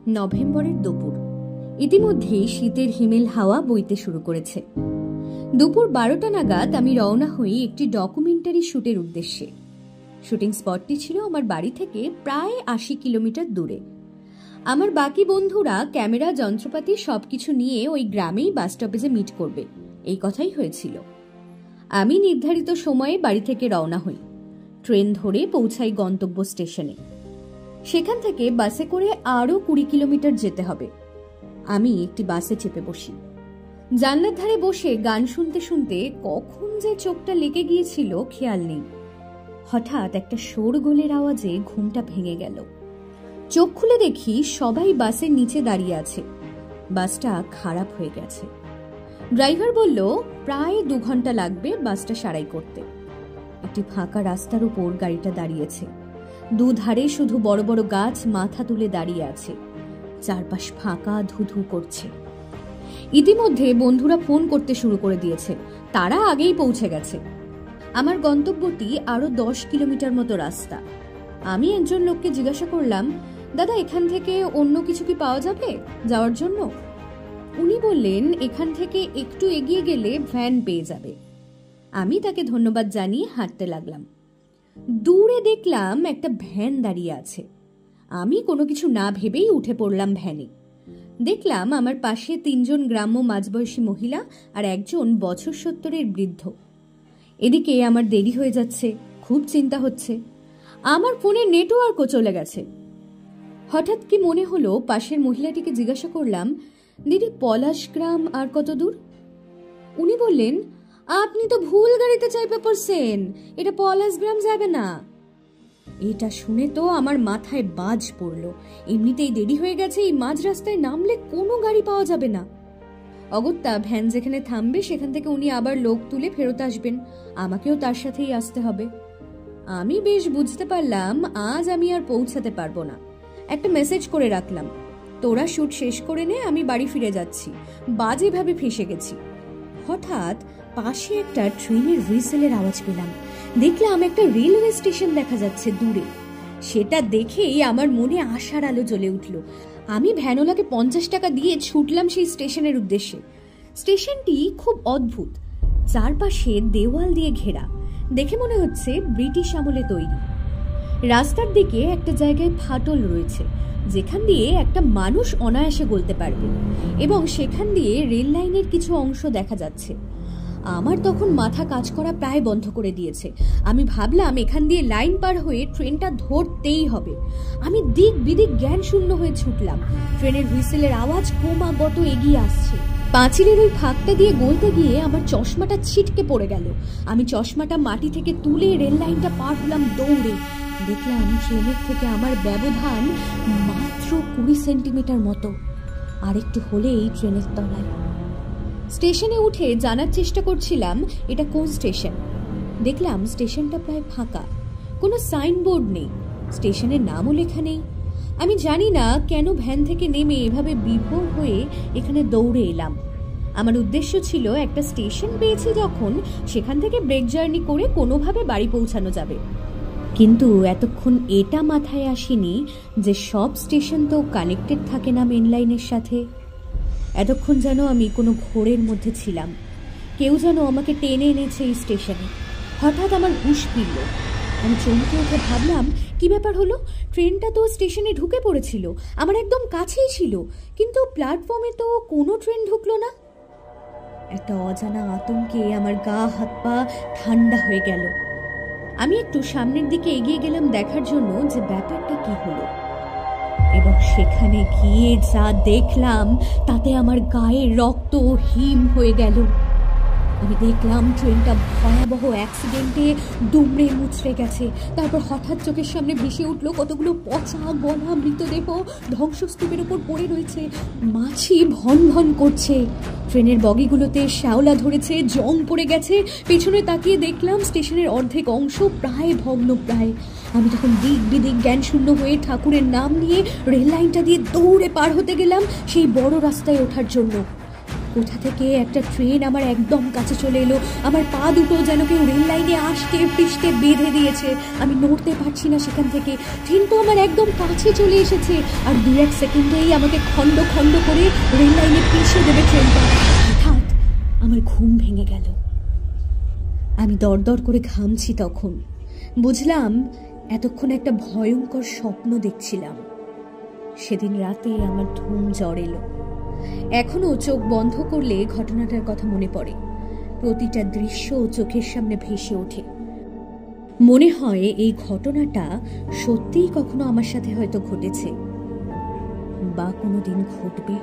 নভেম্বরের দুপুর। ইতিমধ্যেই শীতের হিমেল হাওয়া বইতে শুরু করেছে। দুপুর 12টা নাগাদ আমি রওনা হই একটি ডকুমেন্টারি শুটের উদ্দেশ্যে। শুটিং স্পটটি ছিল আমার বাড়ি থেকে প্রায় 80 কিলোমিটার দূরে। আমার বাকি বন্ধুরা ক্যামেরা, যন্ত্রপাতি সবকিছু নিয়ে ওই গ্রামেই বাস স্টপেজে মিট করবে, এই কথাই হয়েছিল। আমি নির্ধারিত সময়ে বাড়ি থেকে রওনা হই। ট্রেন ধরে পৌঁছাই গন্তব্য স্টেশনে। সেখান থেকে বাসে করে আরো 20 কিলোমিটার যেতে হবে। আমি একটি বাসে চেপে বসি। জানলার ধারে বসে গান শুনতে শুনতে কখন যে চোখটা লেগে গিয়েছিল খেয়াল নেই। হঠাৎ একটা শোরগোলের আওয়াজে ঘুমটা ভেঙে গেল। চোখ খুলে দেখি সবাই বাসের নিচে দাঁড়িয়ে আছে। বাসটা খারাপ হয়ে গেছে। ড্রাইভার বলল প্রায় 2 ঘন্টা লাগবে বাসটা সারাই করতে। একটি ফাঁকা রাস্তার উপর গাড়িটা দাঁড়িয়েছে। দুধারে শুধু বড় বড় গাছ মাথা তুলে দাঁড়িয়ে আছে। চারপাশ ফাঁকা, ধুধু করছে। ইতিমধ্যে বন্ধুরা ফোন করতে শুরু করে দিয়েছে, তারা আগেই পৌঁছে গেছে। আমার গন্তব্যটি আরো 10 কিলোমিটার মতো রাস্তা। আমি একজন লোককে জিজ্ঞাসা করলাম, দাদা এখান থেকে অন্য কিছু কি পাওয়া যাবে যাওয়ার জন্য? উনি বললেন এখান থেকে একটু এগিয়ে গেলে ভ্যান পেয়ে যাবে। আমি তাকে ধন্যবাদ জানিয়ে হাঁটতে লাগলাম। দূরে দেখলাম একটা ভ্যান দাঁড়িয়ে আছে। আমি কোনো কিছু না ভেবেই উঠে পড়লাম ভ্যানে। দেখলাম আমার পাশে 3 জন গ্রাম্য মাঝবয়সী মহিলা আর একজন বছর 70-এর বৃদ্ধ। এদিকে আমার দেরি হয়ে যাচ্ছে, খুব চিন্তা হচ্ছে। আমার ফোনের নেটওয়ার্কও চলে গেছে। হঠাৎ কি মনে হলো পাশের মহিলাটিকে জিজ্ঞাসা করলাম, দিদি পলাশ গ্রাম আর কত দূর? উনি বললেন, আপনি তো ভুল গাড়িতে চাইপে পড়ছেন, এটা পলাশ গ্রাম যাবে না। এটা শুনে তো আমার মাথায় বাজ পড়লো। এমনিতেই দেরি হয়ে গেছে, এই মাঝ রাস্তায় নামলে কোনো গাড়ি পাওয়া যাবে না। অগত্যা ভ্যান যেখানে থামবে সেখান থেকে উনি আবার লোক তুলে ফেরত আসবেন, আমাকেও তার সাথেই আসতে হবে। আমি বেশ বুঝতে পারলাম আজ আমি আর পৌঁছাতে পারবো না। একটা মেসেজ করে রাখলাম, তোরা শুট শেষ করে নে, আমি বাড়ি ফিরে যাচ্ছি। বাজে ভাবে ফেঁসে গেছি। হঠাৎ পাশে একটা ট্রেনের হুইসেলের আওয়াজ পেলাম। দেখলাম একটা রেলওয়ে স্টেশন দেখা যাচ্ছে দূরে। সেটা দেখেই আমার মনে আশার আলো জ্বলে উঠল। আমি ভ্যানওয়ালাকে 50 টাকা দিয়ে ছুটলাম সেই স্টেশনের উদ্দেশ্যে। স্টেশনটি খুব অদ্ভুত। চারপাশে দেওয়াল দিয়ে ঘেরা, দেখে মনে হচ্ছে ব্রিটিশ আমলে তৈরি। রাস্তার দিকে একটা জায়গায় ফাটল রয়েছে, যেখান দিয়ে একটা মানুষ অনায়াসে গলতে পারবে, এবং সেখান দিয়ে রেল লাইনের কিছু অংশ দেখা যাচ্ছে। আমার তখন মাথা কাজ করা প্রায় বন্ধ করে দিয়েছে। আমি ভাবলাম এখান দিয়ে লাইন পার হয়ে ট্রেনটা ধরতেই হবে। আমি দিক বিদিক জ্ঞান শূন্য হয়ে ছুটলাম। ট্রেনের হুইসেলের আওয়াজ ক্রমাগত এগিয়ে আসছে। পাঁচিলের ওই ফাঁকটা দিয়ে গলতে গিয়ে আমার চশমাটা ছিটকে পড়ে গেল। আমি চশমাটা মাটি থেকে তুলে রেল লাইনটা পার হলাম দৌড়ে। দেখলাম ট্রেনের থেকে আমার ব্যবধান মাত্র 20 সেন্টিমিটার মতো। আরেকটু হলেই ট্রেনের তলায়। স্টেশনে উঠে জানার চেষ্টা করছিলাম এটা কোন স্টেশন। দেখলাম স্টেশনটা প্রায় ফাঁকা, কোনো সাইনবোর্ড নেই, স্টেশনের নামও লেখা নেই। আমি জানি না কেন ভ্যান থেকে নেমে এভাবে বিভোর হয়ে এখানে দৌড়ে এলাম। আমার উদ্দেশ্য ছিল একটা স্টেশন পেয়েছি যখন, সেখান থেকে ব্রেক জার্নি করে কোনোভাবে বাড়ি পৌঁছানো যাবে। কিন্তু এতক্ষণ এটা মাথায় আসেনি যে সব স্টেশন তো কানেক্টেড থাকে না মেন লাইনের সাথে। এতক্ষণ যেন আমি কোনো ঘোরের মধ্যে ছিলাম। কেউ যেন আমাকে টেনে এনেছে এই স্টেশনে। হঠাৎ আমার হুঁশ ফিরল। আমি চমকে উঠে ভাবলাম, কি ব্যাপার হলো? ট্রেনটা তো স্টেশনে ঢুকে পড়েছিল, আমার একদম কাছেই ছিল, কিন্তু প্ল্যাটফর্মে তো কোনো ট্রেন ঢুকলো না। একটা অজানা আতঙ্কে আমার গা হাত পা ঠান্ডা হয়ে গেল। আমি একটু সামনের দিকে এগিয়ে গেলাম দেখার জন্য যে ব্যাপারটা কি হলো, এবং সেখানে গিয়ে যা দেখলাম তাতে আমার গায়ের রক্ত হিম হয়ে গেল। আমি দেখলাম ট্রেনটা ভয়াবহ অ্যাক্সিডেন্টে দুমড়ে মুচড়ে গেছে। তারপর হঠাৎ চোখের সামনে ভেসে উঠলো কতগুলো পচা গলা মৃতদেহ ধ্বংসস্তূপের উপর পড়ে রয়েছে। মাছি ভন ভন করছে। ট্রেনের বগিগুলোতে শ্যাওলা ধরেছে, জং পড়ে গেছে। পেছনে তাকিয়ে দেখলাম স্টেশনের অর্ধেক অংশ প্রায় ভগ্নপ্রায়। আমি তখন দিক বিদিক জ্ঞান শূন্য হয়ে ঠাকুরের নাম নিয়ে রেল লাইনটা দিয়ে দৌড়ে পার হতে গেলাম সেই বড় রাস্তায় ওঠার জন্য। কোথা থেকে একটা ট্রেন আমার একদম কাছে চলে এলো। আমার পা দুটো যেন কেউ রেল লাইনে আষ্টে পৃষ্ঠে বেঁধে দিয়েছে। আমি নড়তে পারছি না সেখান থেকে। ট্রেন তো আমার একদম কাছে চলে এসেছে, আর 2-1 সেকেন্ডেই আমাকে খণ্ড খণ্ড করে রেল লাইনে পিষে দেবে ট্রেনটা। হঠাৎ আমার ঘুম ভেঙে গেল। আমি দরদর করে ঘামছি। তখন বুঝলাম এতক্ষণ একটা ভয়ঙ্কর স্বপ্ন দেখছিলাম। সেদিন রাতে আমার ধুম জ্বর এলো। এখনো চোখ বন্ধ করলে ঘটনাটার কথা মনে পড়ে। প্রতিটা দৃশ্য চোখের সামনে ভেসে ওঠে। মনে হয় এই ঘটনাটা সত্যিই কখনো আমার সাথে হয়তো ঘটেছে, বা কোনোদিন ঘটবে।